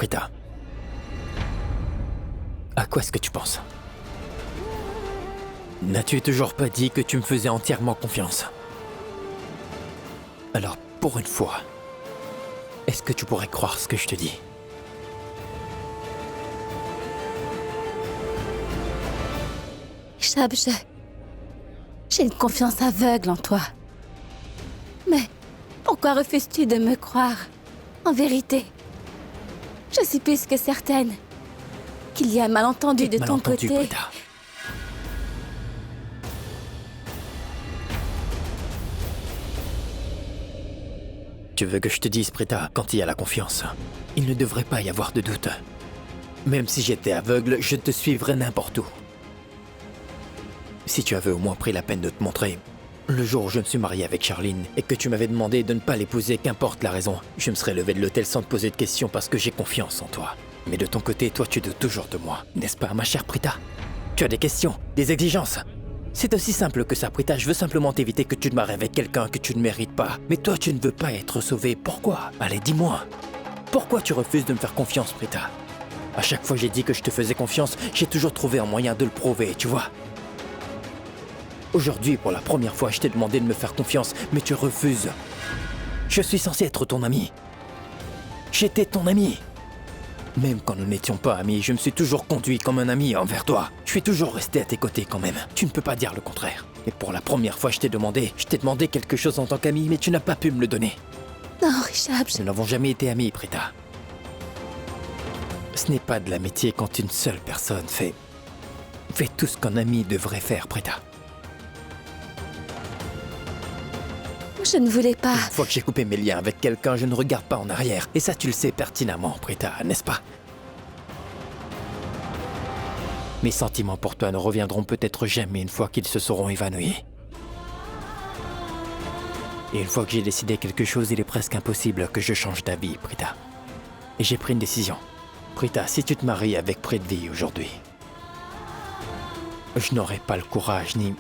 Prita. À quoi est-ce que tu penses? N'as-tu toujours pas dit que tu me faisais entièrement confiance? Alors, pour une fois, est-ce que tu pourrais croire ce que je te dis? Hicham, j'ai une confiance aveugle en toi. Mais pourquoi refuses-tu de me croire? En vérité, je suis plus que certaine qu'il y a un malentendu de ton côté. Prita. Tu veux que je te dise, Prita, quand il y a la confiance, il ne devrait pas y avoir de doute. Même si j'étais aveugle, je te suivrais n'importe où. Si tu avais au moins pris la peine de te montrer, le jour où je me suis marié avec Charline et que tu m'avais demandé de ne pas l'épouser, qu'importe la raison, je me serais levé de l'hôtel sans te poser de questions parce que j'ai confiance en toi. Mais de ton côté, toi tu doutes toujours de moi, n'est-ce pas, ma chère Prita? Tu as des questions, des exigences. C'est aussi simple que ça, Prita. Je veux simplement t'éviter que tu te maries avec quelqu'un que tu ne mérites pas. Mais toi, tu ne veux pas être sauvée. Pourquoi? Allez, dis-moi. Pourquoi tu refuses de me faire confiance, Prita? À chaque fois que j'ai dit que je te faisais confiance, j'ai toujours trouvé un moyen de le prouver, tu vois. Aujourd'hui, pour la première fois, je t'ai demandé de me faire confiance, mais tu refuses. Je suis censé être ton ami. J'étais ton ami. Même quand nous n'étions pas amis, je me suis toujours conduit comme un ami envers toi. Je suis toujours resté à tes côtés quand même. Tu ne peux pas dire le contraire. Et pour la première fois, je t'ai demandé quelque chose en tant qu'ami, mais tu n'as pas pu me le donner. Non, Hicham, Nous n'avons jamais été amis, Prita. Ce n'est pas de l'amitié quand une seule personne fait tout ce qu'un ami devrait faire, Prita. je ne voulais pas... Une fois que j'ai coupé mes liens avec quelqu'un, je ne regarde pas en arrière. Et ça, tu le sais pertinemment, Prita, n'est-ce pas? Mes sentiments pour toi ne reviendront peut-être jamais une fois qu'ils se seront évanouis. Et une fois que j'ai décidé quelque chose, il est presque impossible que je change d'avis, Prita. Et j'ai pris une décision. Prita, si tu te maries avec Prithvi aujourd'hui, je n'aurai pas le courage ni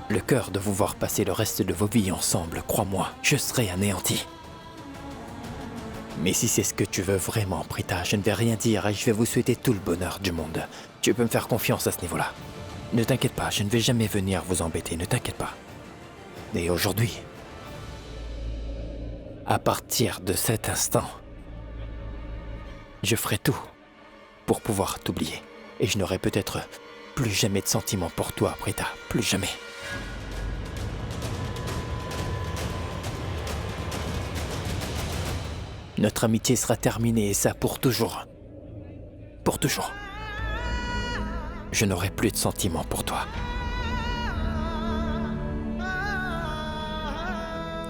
le cœur de vous voir passer le reste de vos vies ensemble, crois-moi, je serai anéanti. Mais si c'est ce que tu veux vraiment, Prita, je ne vais rien dire et je vais vous souhaiter tout le bonheur du monde. Tu peux me faire confiance à ce niveau-là. Ne t'inquiète pas, je ne vais jamais venir vous embêter, ne t'inquiète pas. Et aujourd'hui, à partir de cet instant, je ferai tout pour pouvoir t'oublier. Et je n'aurai peut-être plus jamais de sentiments pour toi, Prita, plus jamais. Notre amitié sera terminée et ça pour toujours. Pour toujours. Je n'aurai plus de sentiments pour toi.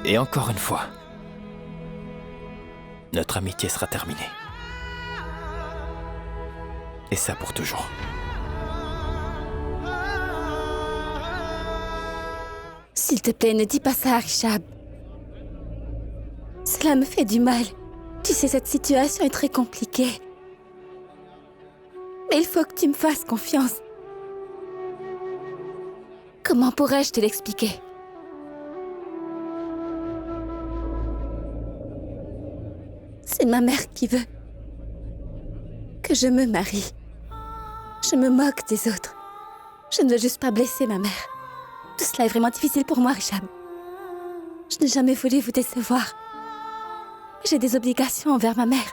Et encore une fois, notre amitié sera terminée. Et ça pour toujours. S'il te plaît, ne dis pas ça, Hicham. Cela me fait du mal. Tu sais, cette situation est très compliquée. Mais il faut que tu me fasses confiance. Comment pourrais-je te l'expliquer? C'est ma mère qui veut que je me marie. Je me moque des autres. Je ne veux juste pas blesser ma mère. Tout cela est vraiment difficile pour moi, Hicham. Je n'ai jamais voulu vous décevoir. J'ai des obligations envers ma mère.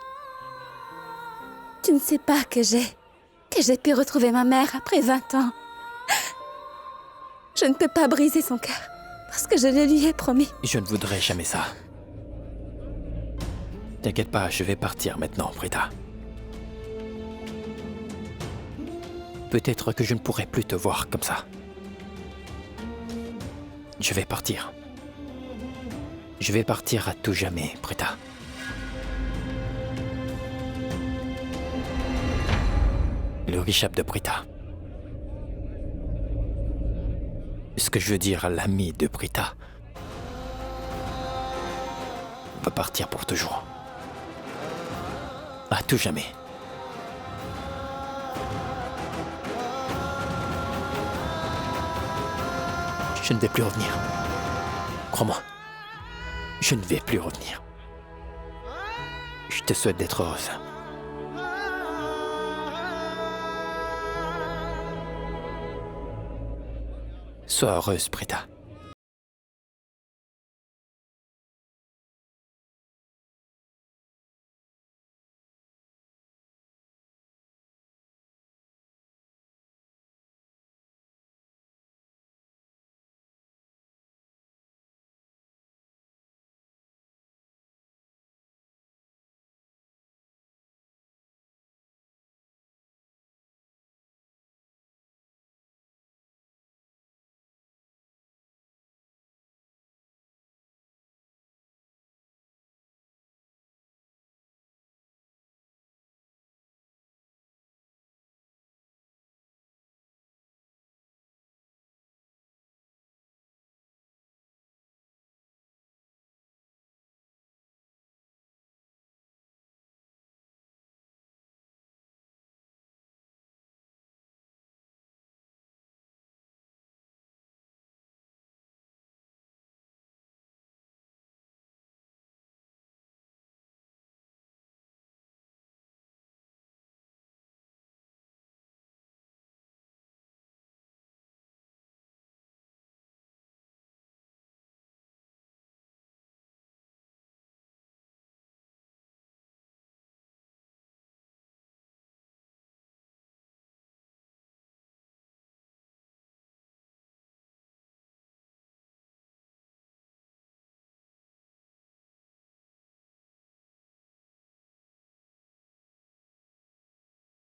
Tu ne sais pas que j'ai pu retrouver ma mère après 20 ans. Je ne peux pas briser son cœur parce que je le lui ai promis. Je ne voudrais jamais ça. T'inquiète pas, je vais partir maintenant, Prita. Peut-être que je ne pourrai plus te voir comme ça. Je vais partir. Je vais partir à tout jamais, Prita. Le Hicham de Prita. Ce que je veux dire, l'ami de Prita va partir pour toujours. À tout jamais. Je ne vais plus revenir. Crois-moi. Je ne vais plus revenir. Je te souhaite d'être heureuse. Sois heureuse, Prita.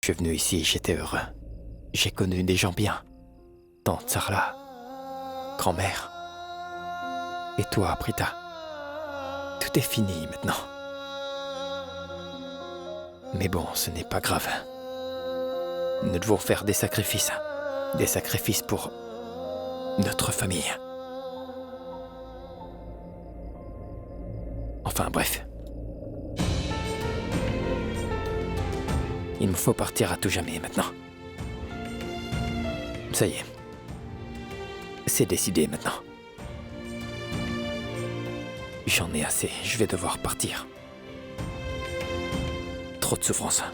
Je suis venu ici, j'étais heureux. J'ai connu des gens bien. Tante Sarla, grand-mère. Et toi, Prita. Tout est fini maintenant. Mais bon, ce n'est pas grave. Nous devons faire des sacrifices. Des sacrifices pour notre famille. Enfin bref. Il me faut partir à tout jamais maintenant. Ça y est. C'est décidé maintenant. J'en ai assez, je vais devoir partir. Trop de souffrance.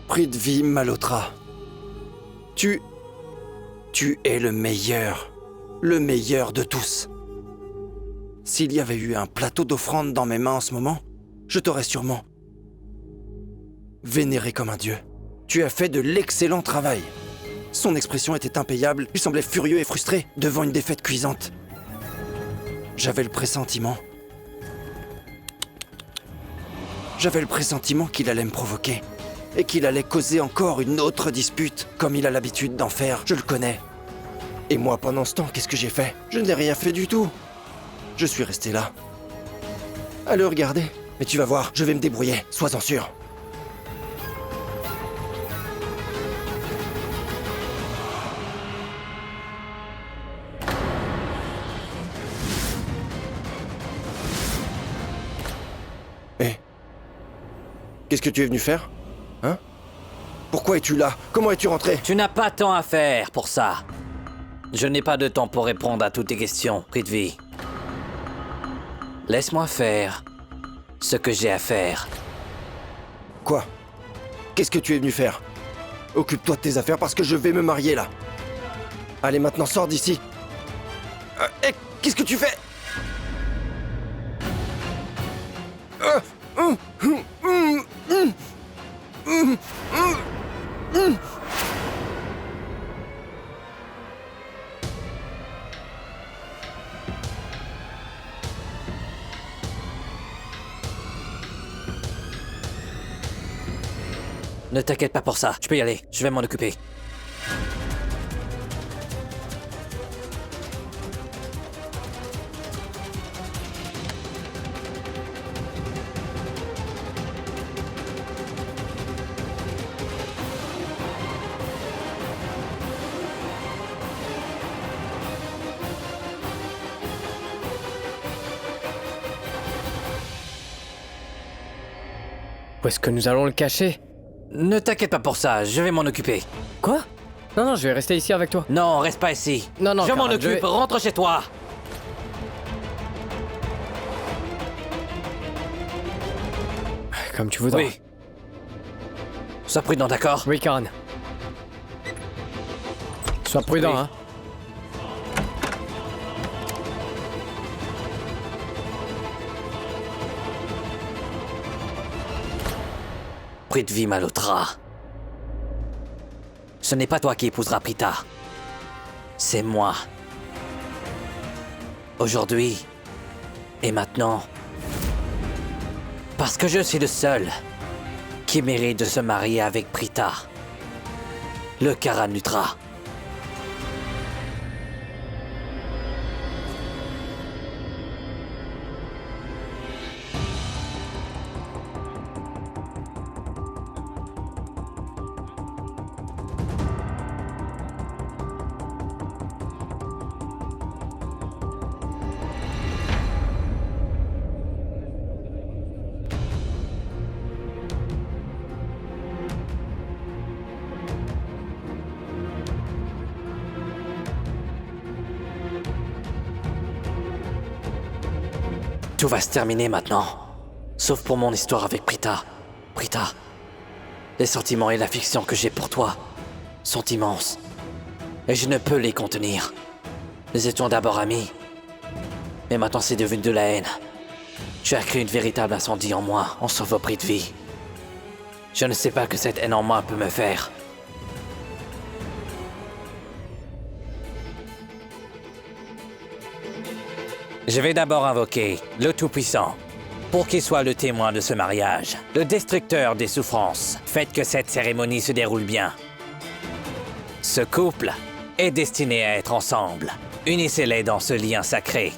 Prithvi Malhotra. Tu es le meilleur de tous. S'il y avait eu un plateau d'offrande dans mes mains en ce moment, je t'aurais sûrement vénéré comme un dieu. Tu as fait de l'excellent travail. Son expression était impayable, il semblait furieux et frustré devant une défaite cuisante. J'avais le pressentiment qu'il allait me provoquer. Et qu'il allait causer encore une autre dispute, comme il a l'habitude d'en faire, je le connais. Et moi, pendant ce temps, qu'est-ce que j'ai fait? Je n'ai rien fait du tout. Je suis resté là, à le regarder. Mais tu vas voir, je vais me débrouiller, sois-en sûr. Hé, qu'est-ce que tu es venu faire? Hein? Pourquoi es-tu là? Comment es-tu rentré? Tu n'as pas tant à faire pour ça. Je n'ai pas de temps pour répondre à toutes tes questions, Prithvi. Laisse-moi faire ce que j'ai à faire. Quoi? Qu'est-ce que tu es venu faire? Occupe-toi de tes affaires parce que je vais me marier là. Allez, maintenant sors d'ici. Hé, qu'est-ce que tu fais? Ne t'inquiète pas pour ça, je peux y aller, je vais m'en occuper. Où est-ce que nous allons le cacher? Ne t'inquiète pas pour ça, je vais m'en occuper. Quoi? Non, non, je vais rester ici avec toi. Non, reste pas ici. Non, non, je m'en Karan, occupe, je vais- rentre chez toi. Comme tu voudras. Oui. Sois prudent, d'accord? Oui, Karan. Sois prudent, Oui. hein. Prithvi Malhotra. Ce n'est pas toi qui épouseras Prita. C'est moi. Aujourd'hui. Et maintenant. Parce que je suis le seul qui mérite de se marier avec Prita. Le Karanutra. Tout va se terminer maintenant. Sauf pour mon histoire avec Prita. Prita, les sentiments et l'affection que j'ai pour toi sont immenses. Et je ne peux les contenir. Nous étions d'abord amis. Mais maintenant c'est devenu de la haine. Tu as créé une véritable incendie en moi en sauvant Prithvi. Je ne sais pas que cette haine en moi peut me faire. Je vais d'abord invoquer le Tout-Puissant pour qu'il soit le témoin de ce mariage, le destructeur des souffrances. Faites que cette cérémonie se déroule bien. Ce couple est destiné à être ensemble. Unissez-les dans ce lien sacré.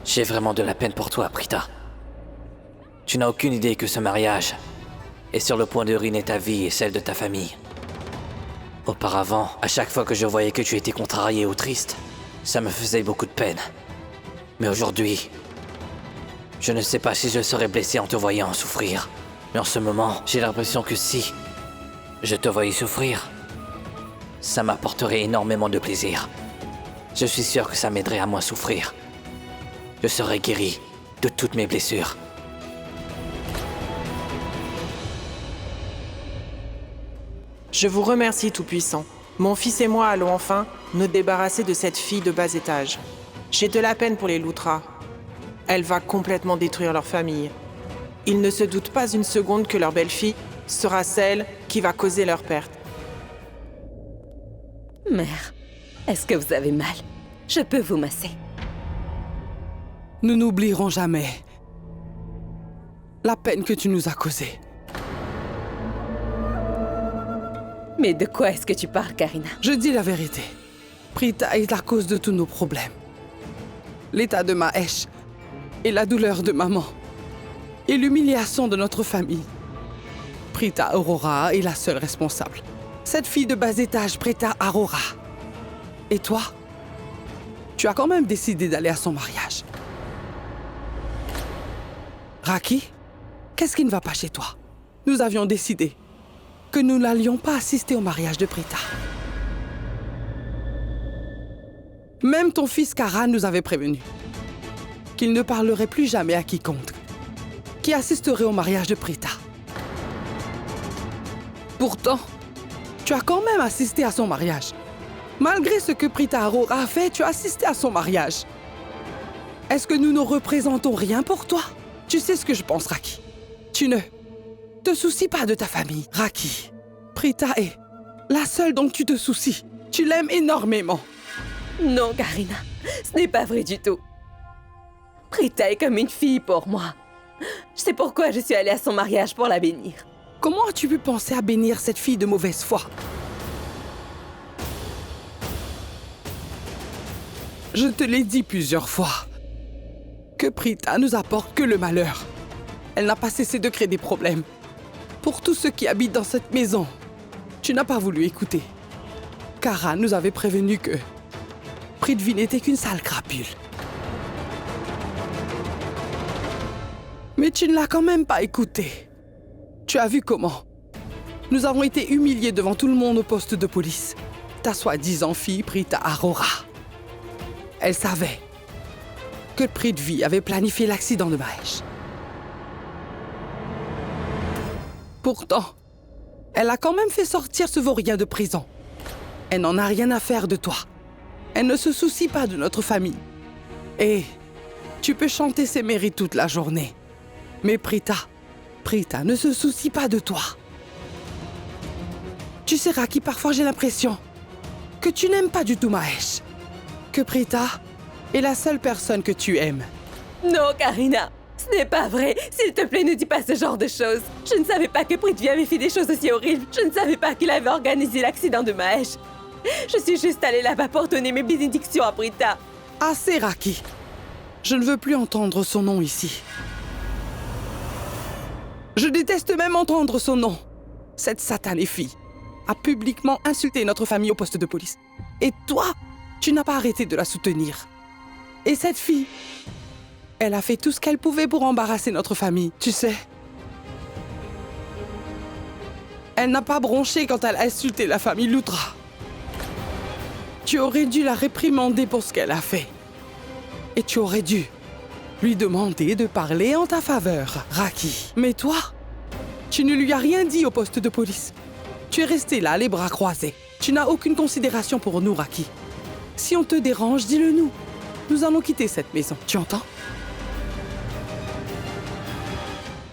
J'ai vraiment de la peine pour toi, Prita. Tu n'as aucune idée que ce mariage est sur le point de ruiner ta vie et celle de ta famille. Auparavant, à chaque fois que je voyais que tu étais contrarié ou triste, ça me faisait beaucoup de peine. Mais aujourd'hui, je ne sais pas si je serais blessé en te voyant souffrir. Mais en ce moment, j'ai l'impression que si je te voyais souffrir, ça m'apporterait énormément de plaisir. Je suis sûr que ça m'aiderait à moins souffrir. Je serai guéri de toutes mes blessures. Je vous remercie, Tout-Puissant. Mon fils et moi allons enfin nous débarrasser de cette fille de bas étage. J'ai de la peine pour les Loutras. Elle va complètement détruire leur famille. Ils ne se doutent pas une seconde que leur belle-fille sera celle qui va causer leur perte. Mère, est-ce que vous avez mal? Je peux vous masser. Nous n'oublierons jamais la peine que tu nous as causée. Mais de quoi est-ce que tu parles, Karina? Je dis la vérité. Prita est la cause de tous nos problèmes. L'état de Mahesh et la douleur de maman et l'humiliation de notre famille. Prita Aurora est la seule responsable. Cette fille de bas étage, Prita Aurora. Et toi, tu as quand même décidé d'aller à son mariage. Raki, qu'est-ce qui ne va pas chez toi? Nous avions décidé que nous n'allions pas assister au mariage de Prita. Même ton fils Karan nous avait prévenu qu'il ne parlerait plus jamais à quiconque qui assisterait au mariage de Prita. Pourtant, tu as quand même assisté à son mariage. Malgré ce que Prita Aurora a fait, tu as assisté à son mariage. Est-ce que nous ne représentons rien pour toi? Tu sais ce que je pense, Raki. Tu ne te soucies pas de ta famille. Raki, Prita est la seule dont tu te soucies. Tu l'aimes énormément. Non, Karina, ce n'est pas vrai du tout. Prita est comme une fille pour moi. C'est pourquoi je suis allée à son mariage pour la bénir. Comment as-tu pu penser à bénir cette fille de mauvaise foi? Je te l'ai dit plusieurs fois que Prita nous apporte que le malheur. Elle n'a pas cessé de créer des problèmes. Pour tous ceux qui habitent dans cette maison, tu n'as pas voulu écouter. Karan nous avait prévenu que Prithvi n'était qu'une sale crapule. Mais tu ne l'as quand même pas écouté. Tu as vu comment nous avons été humiliés devant tout le monde au poste de police. Ta soi-disant fille Prita Arora. Elle savait que Prithvi avait planifié l'accident de Mahesh. Pourtant, elle a quand même fait sortir ce vaurien de prison. Elle n'en a rien à faire de toi. Elle ne se soucie pas de notre famille. Et tu peux chanter ses mérites toute la journée. Mais Prita ne se soucie pas de toi. Tu sais, Raki, parfois j'ai l'impression que tu n'aimes pas du tout Mahesh. Que Prita est la seule personne que tu aimes. Non, Karina, ce n'est pas vrai. S'il te plaît, ne dis pas ce genre de choses. Je ne savais pas que Prithvi avait fait des choses aussi horribles. Je ne savais pas qu'il avait organisé l'accident de Mahesh. Je suis juste allée là-bas pour donner mes bénédictions à Prita. Assez, Raki. Je ne veux plus entendre son nom ici. Je déteste même entendre son nom. Cette satanée fille a publiquement insulté notre famille au poste de police. Et toi, tu n'as pas arrêté de la soutenir. Et cette fille, elle a fait tout ce qu'elle pouvait pour embarrasser notre famille, tu sais. Elle n'a pas bronché quand elle a insulté la famille Lutra. Tu aurais dû la réprimander pour ce qu'elle a fait. Et tu aurais dû lui demander de parler en ta faveur, Raki. Mais toi, tu ne lui as rien dit au poste de police. Tu es resté là, les bras croisés. Tu n'as aucune considération pour nous, Raki. Si on te dérange, dis-le nous. Nous allons quitter cette maison, tu entends?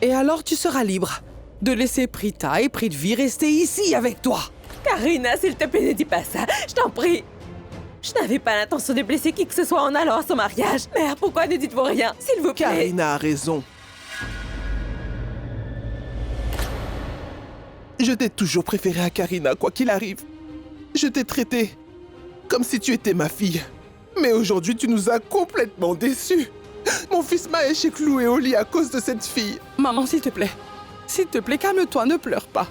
Et alors tu seras libre de laisser Prita et Prithvi rester ici avec toi. Karina, s'il te plaît, ne dis pas ça. Je t'en prie. Je n'avais pas l'intention de blesser qui que ce soit en allant à son mariage. Mère, pourquoi ne dites-vous rien, s'il vous plaît? Karina a raison. Je t'ai toujours préféré à Karina, quoi qu'il arrive. Je t'ai traité comme si tu étais ma fille. Mais aujourd'hui, tu nous as complètement déçus. Mon fils Mahesh est cloué au lit à cause de cette fille. Maman, s'il te plaît, calme-toi, ne pleure pas.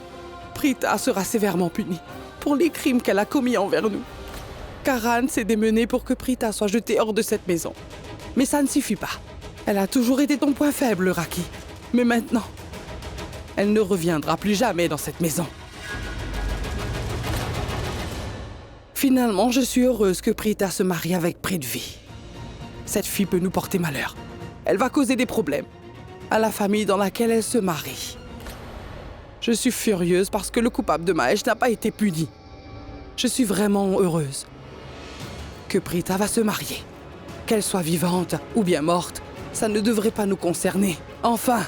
Prita sera sévèrement punie pour les crimes qu'elle a commis envers nous. Karan s'est démenée pour que Prita soit jetée hors de cette maison. Mais ça ne suffit pas. Elle a toujours été ton point faible, Raki. Mais maintenant, elle ne reviendra plus jamais dans cette maison. Finalement, je suis heureuse que Prita se marie avec Prithvi. Cette fille peut nous porter malheur. Elle va causer des problèmes à la famille dans laquelle elle se marie. Je suis furieuse parce que le coupable de Mahesh n'a pas été puni. Je suis vraiment heureuse que Prita va se marier. Qu'elle soit vivante ou bien morte, ça ne devrait pas nous concerner. Enfin,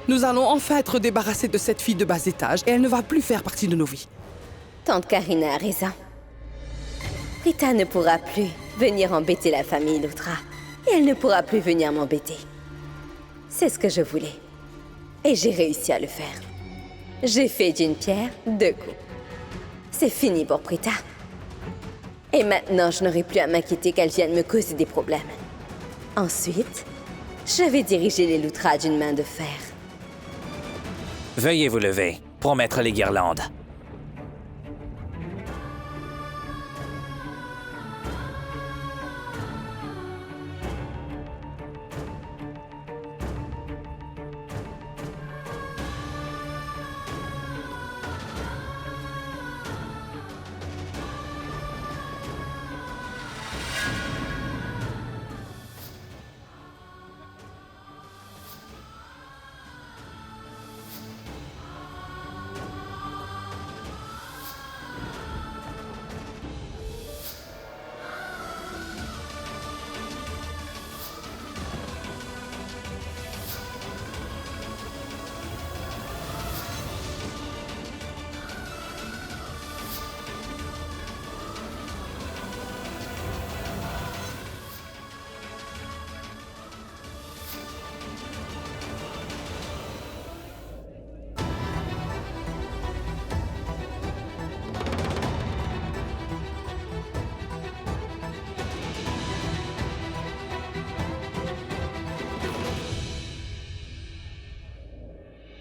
nous allons enfin être débarrassés de cette fille de bas étage et elle ne va plus faire partie de nos vies. Tante Karina a raison. Prita ne pourra plus venir embêter la famille Lutra. Et elle ne pourra plus venir m'embêter. C'est ce que je voulais. Et j'ai réussi à le faire. J'ai fait d'une pierre deux coups. C'est fini pour Prita. Et maintenant, je n'aurai plus à m'inquiéter qu'elle vienne me causer des problèmes. Ensuite, je vais diriger les Lutra d'une main de fer. Veuillez vous lever pour mettre les guirlandes.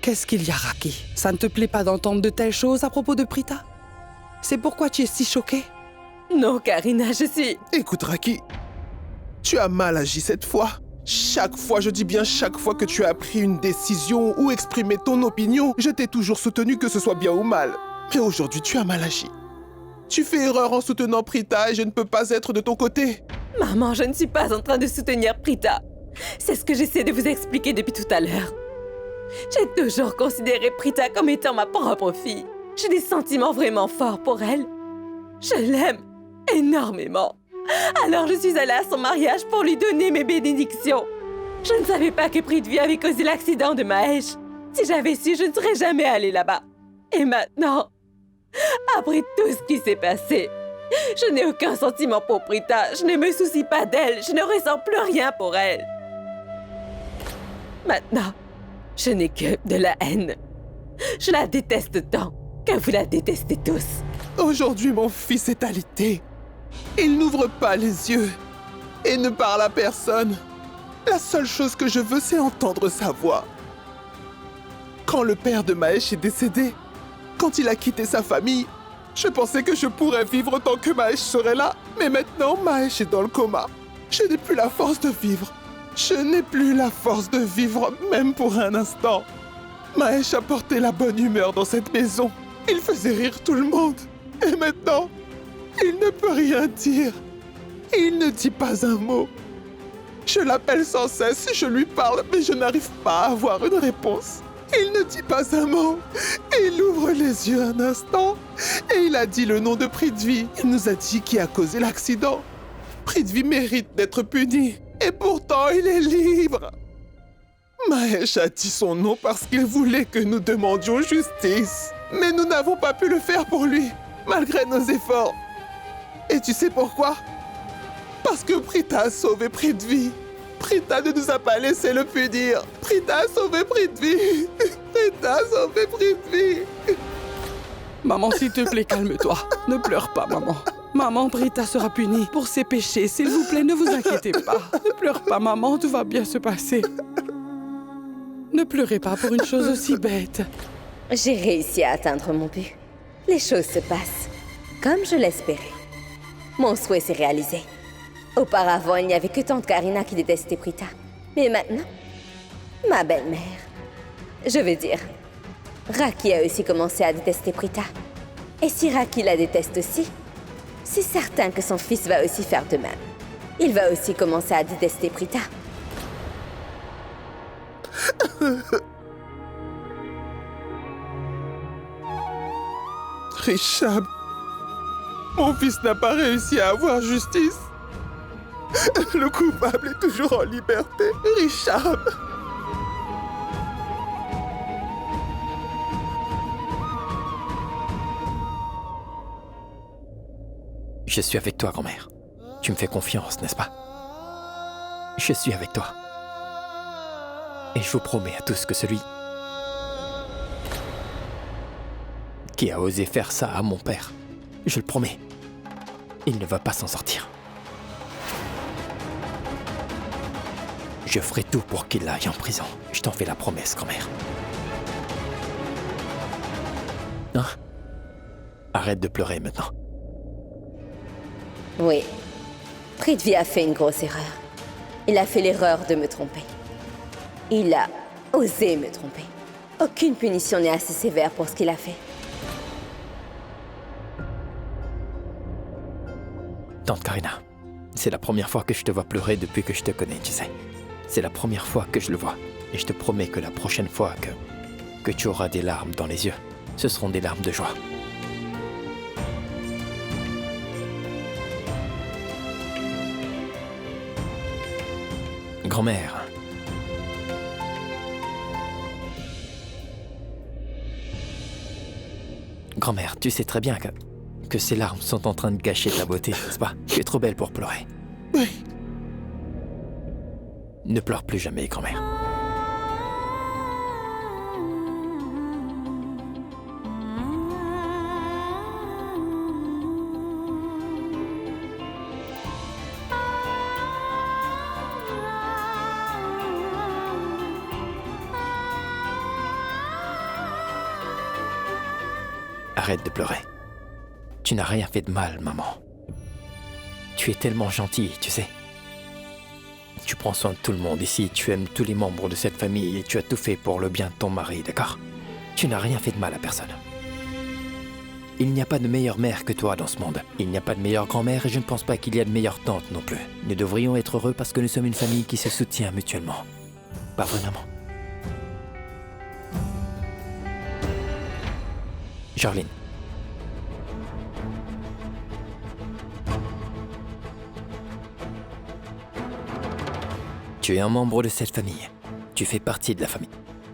Qu'est-ce qu'il y a, Raki? Ça ne te plaît pas d'entendre de telles choses à propos de Prita? C'est pourquoi tu es si choquée? Non, Karina, je suis... Écoute, Raki, tu as mal agi cette fois. Chaque fois, je dis bien chaque fois que tu as pris une décision ou exprimé ton opinion, je t'ai toujours soutenu, que ce soit bien ou mal. Mais aujourd'hui, tu as mal agi. Tu fais erreur en soutenant Prita et je ne peux pas être de ton côté. Maman, je ne suis pas en train de soutenir Prita. C'est ce que j'essaie de vous expliquer depuis tout à l'heure. J'ai toujours considéré Prita comme étant ma propre fille. J'ai des sentiments vraiment forts pour elle. Je l'aime énormément. Alors je suis allée à son mariage pour lui donner mes bénédictions. Je ne savais pas que Prithvi avait causé l'accident de Mahesh. Si j'avais su, je ne serais jamais allée là-bas. Et maintenant, après tout ce qui s'est passé, je n'ai aucun sentiment pour Prita. Je ne me soucie pas d'elle. Je ne ressens plus rien pour elle. Maintenant, je n'ai que de la haine. Je la déteste tant que vous la détestez tous. Aujourd'hui, mon fils est alité. Il n'ouvre pas les yeux et ne parle à personne. La seule chose que je veux, c'est entendre sa voix. Quand le père de Mahesh est décédé, quand il a quitté sa famille, je pensais que je pourrais vivre tant que Mahesh serait là. Mais maintenant, Mahesh est dans le coma. Je n'ai plus la force de vivre. Je n'ai plus la force de vivre, même pour un instant. Mahesh apportait la bonne humeur dans cette maison. Il faisait rire tout le monde. Et maintenant, il ne peut rien dire. Il ne dit pas un mot. Je l'appelle sans cesse, je lui parle, mais je n'arrive pas à avoir une réponse. Il ne dit pas un mot. Il ouvre les yeux un instant et il a dit le nom de Prithvi. Il nous a dit qui a causé l'accident. Prithvi mérite d'être puni. Et pourtant, il est libre. Mahesh a dit son nom parce qu'il voulait que nous demandions justice. Mais nous n'avons pas pu le faire pour lui, malgré nos efforts. Et tu sais pourquoi? Parce que Prita a sauvé Prithvi. Prita ne nous a pas laissé le punir. Prita a sauvé Prithvi. Prita a sauvé Prithvi. Maman, s'il te plaît, calme-toi. Ne pleure pas, maman. Maman, Prita sera punie pour ses péchés. S'il vous plaît, ne vous inquiétez pas. Ne pleure pas, maman, tout va bien se passer. Ne pleurez pas pour une chose aussi bête. J'ai réussi à atteindre mon but. Les choses se passent comme je l'espérais. Mon souhait s'est réalisé. Auparavant, il n'y avait que tante Karina qui détestait Prita. Mais maintenant, ma belle-mère, je veux dire, Raki a aussi commencé à détester Prita. Et si Raki la déteste aussi, c'est certain que son fils va aussi faire de même. Il va aussi commencer à détester Prita. Rishab, mon fils n'a pas réussi à avoir justice. Le coupable est toujours en liberté. Rishab. Je suis avec toi, grand-mère. Tu me fais confiance, n'est-ce pas? Je suis avec toi. Et je vous promets à tous que celui qui a osé faire ça à mon père, je le promets, il ne va pas s'en sortir. Je ferai tout pour qu'il aille en prison. Je t'en fais la promesse, grand-mère. Hein? Arrête de pleurer maintenant. Oui, Prithvi a fait une grosse erreur. Il a fait l'erreur de me tromper. Il a osé me tromper. Aucune punition n'est assez sévère pour ce qu'il a fait. Tante Karina, c'est la première fois que je te vois pleurer depuis que je te connais, tu sais. C'est la première fois que je le vois. Et je te promets que la prochaine fois que tu auras des larmes dans les yeux, ce seront des larmes de joie. Grand-mère. Grand-mère, tu sais très bien que ces larmes sont en train de gâcher ta beauté, n'est-ce pas? Tu es trop belle pour pleurer. Oui. Ne pleure plus jamais, grand-mère. Arrête de pleurer. Tu n'as rien fait de mal, maman. Tu es tellement gentille, tu sais. Tu prends soin de tout le monde ici, tu aimes tous les membres de cette famille et tu as tout fait pour le bien de ton mari, d'accord? Tu n'as rien fait de mal à personne. Il n'y a pas de meilleure mère que toi dans ce monde. Il n'y a pas de meilleure grand-mère et je ne pense pas qu'il y a de meilleure tante non plus. Nous devrions être heureux parce que nous sommes une famille qui se soutient mutuellement. Pas vraiment. Charline. Tu es un membre de cette famille. Tu fais partie de la famille.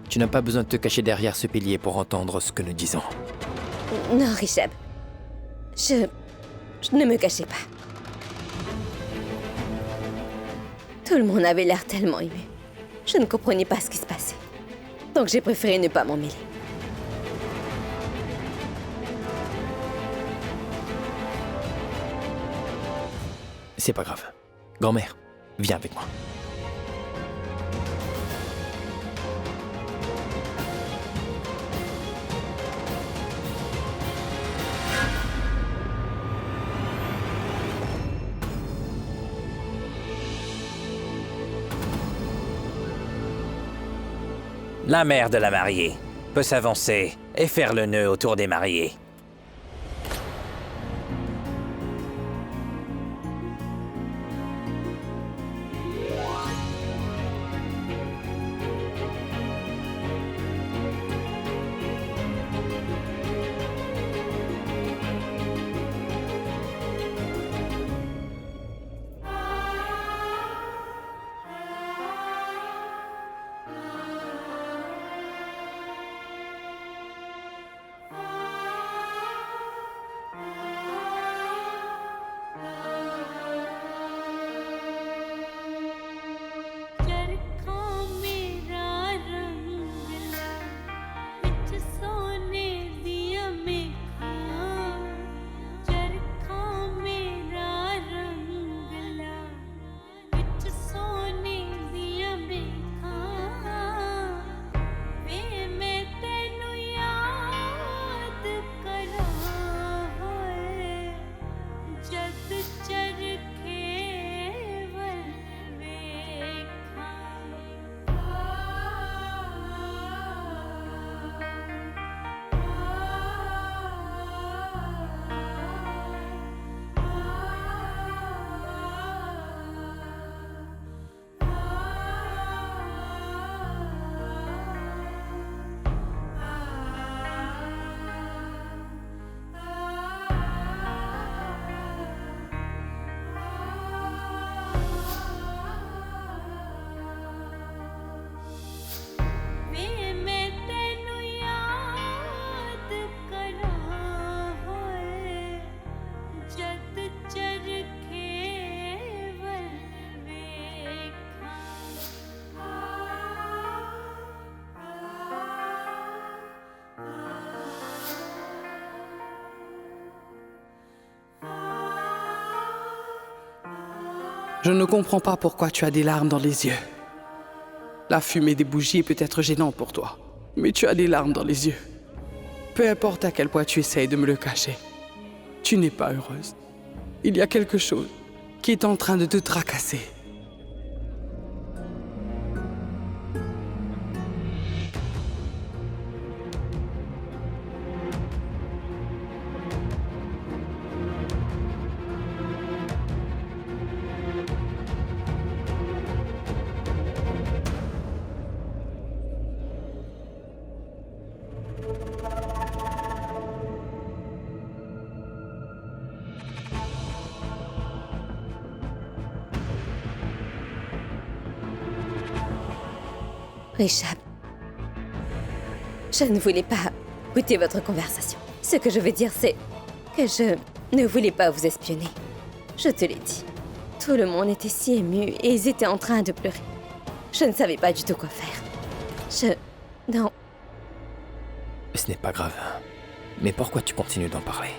Tu n'as pas besoin de te cacher derrière ce pilier pour entendre ce que nous disons. Non, Richard. Je ne me cachais pas. Tout le monde avait l'air tellement ému. Je ne comprenais pas ce qui se passait. Donc j'ai préféré ne pas m'en mêler. C'est pas grave. Grand-mère, viens avec moi. La mère de la mariée peut s'avancer et faire le nœud autour des mariés. Je ne comprends pas pourquoi tu as des larmes dans les yeux. La fumée des bougies est peut-être gênante pour toi, mais tu as des larmes dans les yeux. Peu importe à quel point tu essayes de me le cacher, tu n'es pas heureuse. Il y a quelque chose qui est en train de te tracasser. Richard, je ne voulais pas goûter votre conversation. Ce que je veux dire, c'est que je ne voulais pas vous espionner. Je te l'ai dit. Tout le monde était si ému et ils étaient en train de pleurer. Je ne savais pas du tout quoi faire. Non. Ce n'est pas grave. Mais pourquoi tu continues d'en parler?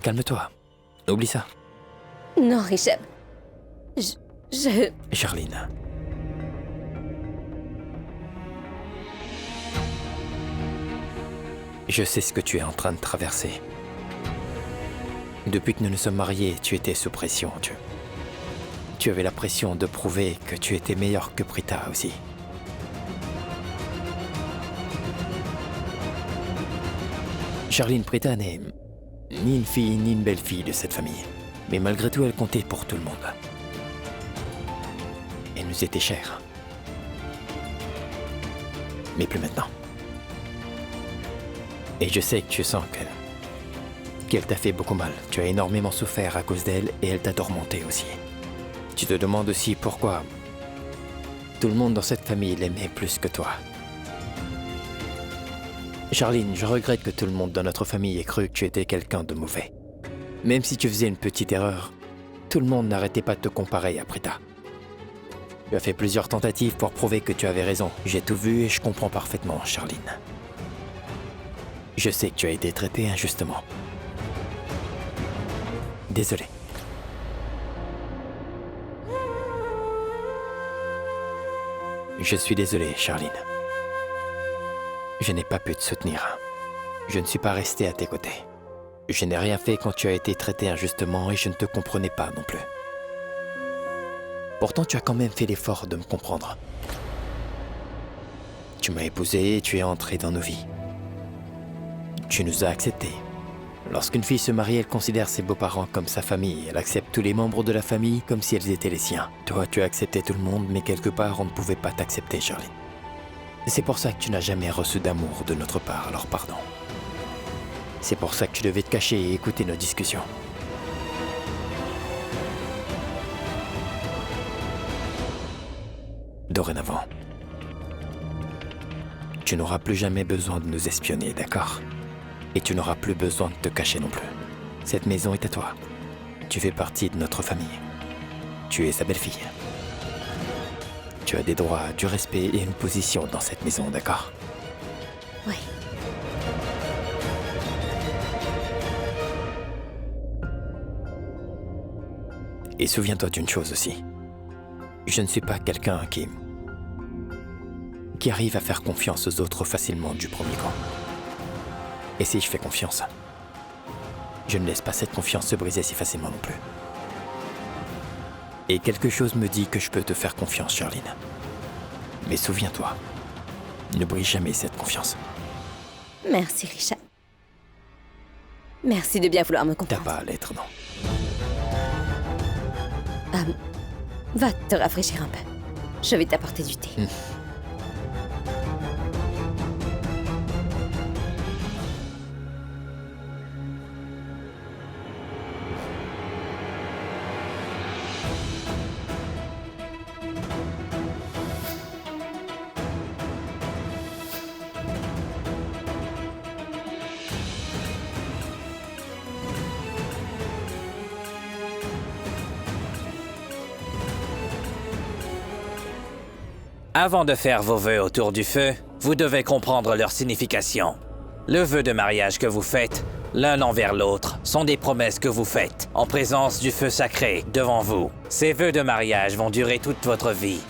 Calme-toi. Oublie ça. Non, Richard. Charline. Je sais ce que tu es en train de traverser. Depuis que nous nous sommes mariés, tu étais sous pression, Tu avais la pression de prouver que tu étais meilleur que Prita aussi. Charline Prita n'est ni une fille ni une belle-fille de cette famille. Mais malgré tout, elle comptait pour tout le monde. Elle nous était chère. Mais plus maintenant. Et je sais que tu sens qu'elle t'a fait beaucoup mal. Tu as énormément souffert à cause d'elle et elle t'a tourmenté aussi. Tu te demandes aussi pourquoi tout le monde dans cette famille l'aimait plus que toi. Charline, je regrette que tout le monde dans notre famille ait cru que tu étais quelqu'un de mauvais. Même si tu faisais une petite erreur, tout le monde n'arrêtait pas de te comparer à Prita. Tu as fait plusieurs tentatives pour prouver que tu avais raison. J'ai tout vu et je comprends parfaitement, Charline. Je sais que tu as été traitée injustement. Désolé. Je suis désolé, Charline. Je n'ai pas pu te soutenir. Je ne suis pas resté à tes côtés. Je n'ai rien fait quand tu as été traité injustement et je ne te comprenais pas non plus. Pourtant, tu as quand même fait l'effort de me comprendre. Tu m'as épousé et tu es entré dans nos vies. Tu nous as acceptés. Lorsqu'une fille se marie, elle considère ses beaux-parents comme sa famille. Elle accepte tous les membres de la famille comme si elles étaient les siens. Toi, tu as accepté tout le monde, mais quelque part, on ne pouvait pas t'accepter, Charline. C'est pour ça que tu n'as jamais reçu d'amour de notre part, alors pardon. C'est pour ça que tu devais te cacher et écouter nos discussions. Dorénavant, tu n'auras plus jamais besoin de nous espionner, d'accord? Et tu n'auras plus besoin de te cacher non plus. Cette maison est à toi. Tu fais partie de notre famille. Tu es sa belle-fille. Tu as des droits, du respect et une position dans cette maison, d'accord? Oui. Et souviens-toi d'une chose aussi. Je ne suis pas quelqu'un qui arrive à faire confiance aux autres facilement du premier coup. Et si je fais confiance, je ne laisse pas cette confiance se briser si facilement non plus. Et quelque chose me dit que je peux te faire confiance, Charline. Mais souviens-toi, ne brise jamais cette confiance. Merci, Richard. Merci de bien vouloir me T'as comprendre. pas à l'être, non? Va te rafraîchir un peu. Je vais t'apporter du thé. Avant de faire vos vœux autour du feu, vous devez comprendre leur signification. Le vœu de mariage que vous faites, l'un envers l'autre, sont des promesses que vous faites, en présence du feu sacré, devant vous. Ces vœux de mariage vont durer toute votre vie.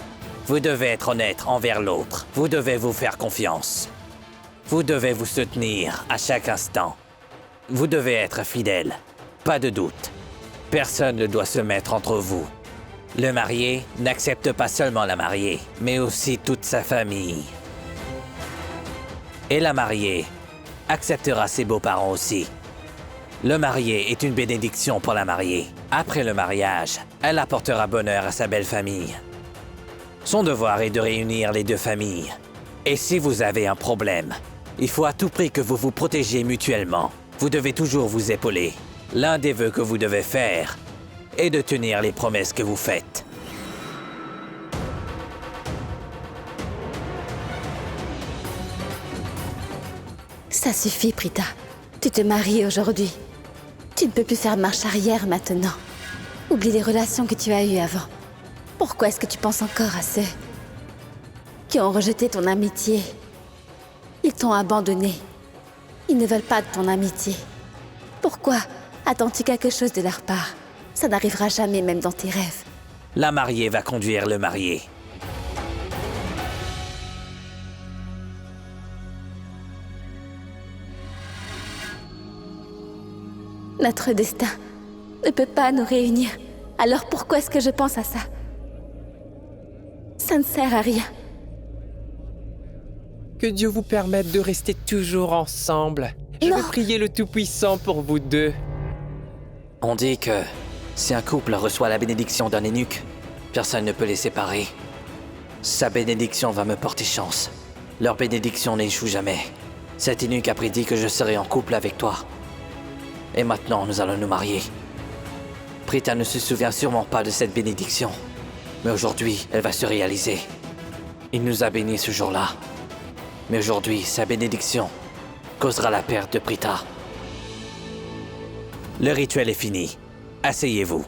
Vous devez être honnête envers l'autre. Vous devez vous faire confiance. Vous devez vous soutenir à chaque instant. Vous devez être fidèle. Pas de doute. Personne ne doit se mettre entre vous. Le marié n'accepte pas seulement la mariée, mais aussi toute sa famille. Et la mariée acceptera ses beaux-parents aussi. Le marié est une bénédiction pour la mariée. Après le mariage, elle apportera bonheur à sa belle famille. Son devoir est de réunir les deux familles. Et si vous avez un problème, il faut à tout prix que vous vous protégiez mutuellement. Vous devez toujours vous épauler. L'un des vœux que vous devez faire est de tenir les promesses que vous faites. Ça suffit, Prita. Tu te maries aujourd'hui. Tu ne peux plus faire marche arrière maintenant. Oublie les relations que tu as eues avant. Pourquoi est-ce que tu penses encore à ceux qui ont rejeté ton amitié? Ils t'ont abandonné. Ils ne veulent pas de ton amitié. Pourquoi attends-tu quelque chose de leur part? Ça n'arrivera jamais, même dans tes rêves. La mariée va conduire le marié. Notre destin ne peut pas nous réunir. Alors pourquoi est-ce que je pense à ça? Ça ne sert à rien. Que Dieu vous permette de rester toujours ensemble. Je Non. vais prier le Tout-Puissant pour vous deux. On dit que si un couple reçoit la bénédiction d'un eunuque, personne ne peut les séparer. Sa bénédiction va me porter chance. Leur bénédiction n'échoue jamais. Cet eunuque a prédit que je serai en couple avec toi. Et maintenant, nous allons nous marier. Prita ne se souvient sûrement pas de cette bénédiction. Mais aujourd'hui, elle va se réaliser. Il nous a bénis ce jour-là. Mais aujourd'hui, sa bénédiction causera la perte de Prita. Le rituel est fini. Asseyez-vous.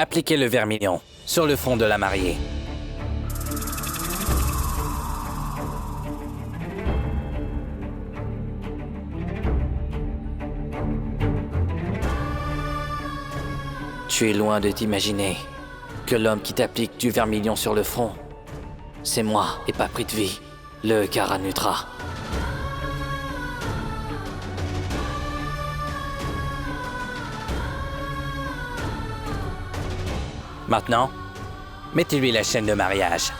Appliquez le vermillon sur le front de la mariée. Tu es loin de t'imaginer que l'homme qui t'applique du vermillon sur le front, c'est moi et pas Prithvi, le Karanutra. Maintenant, mettez-lui la chaîne de mariage.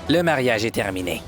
Le mariage est terminé.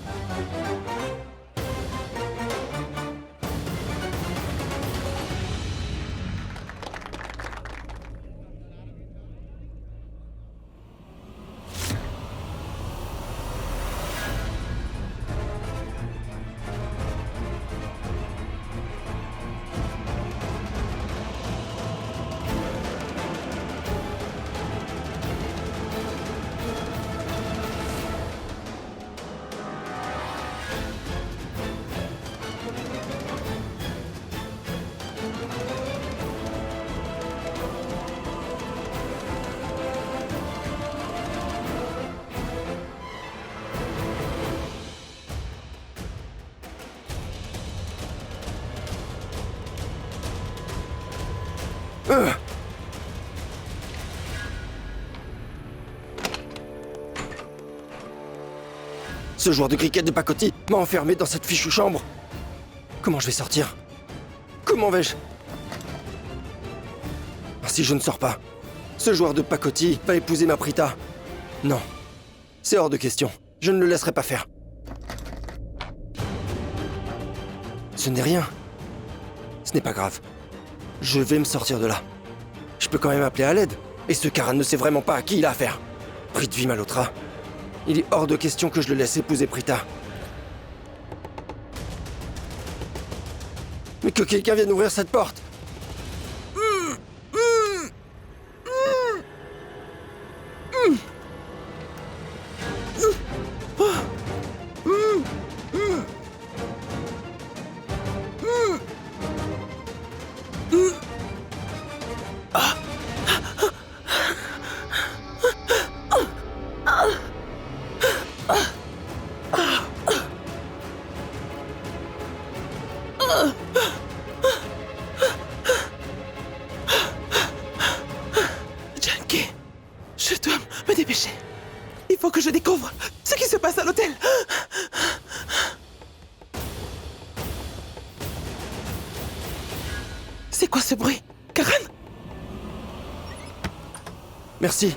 Ce joueur de cricket de pacotille m'a enfermé dans cette fichue chambre. Comment je vais sortir? Comment vais-je? Si je ne sors pas, ce joueur de pacotille va épouser ma Prita. Non, c'est hors de question. Je ne le laisserai pas faire. Ce n'est rien. Ce n'est pas grave. Je vais me sortir de là. Je peux quand même appeler à l'aide. Et ce Karan ne sait vraiment pas à qui il a affaire. Prithvi Malhotra. Il est hors de question que je le laisse épouser Prita. Mais que quelqu'un vienne ouvrir cette porte. Janki, je dois me dépêcher. Il faut que je découvre ce qui se passe à l'hôtel. C'est quoi ce bruit? Karan? Merci.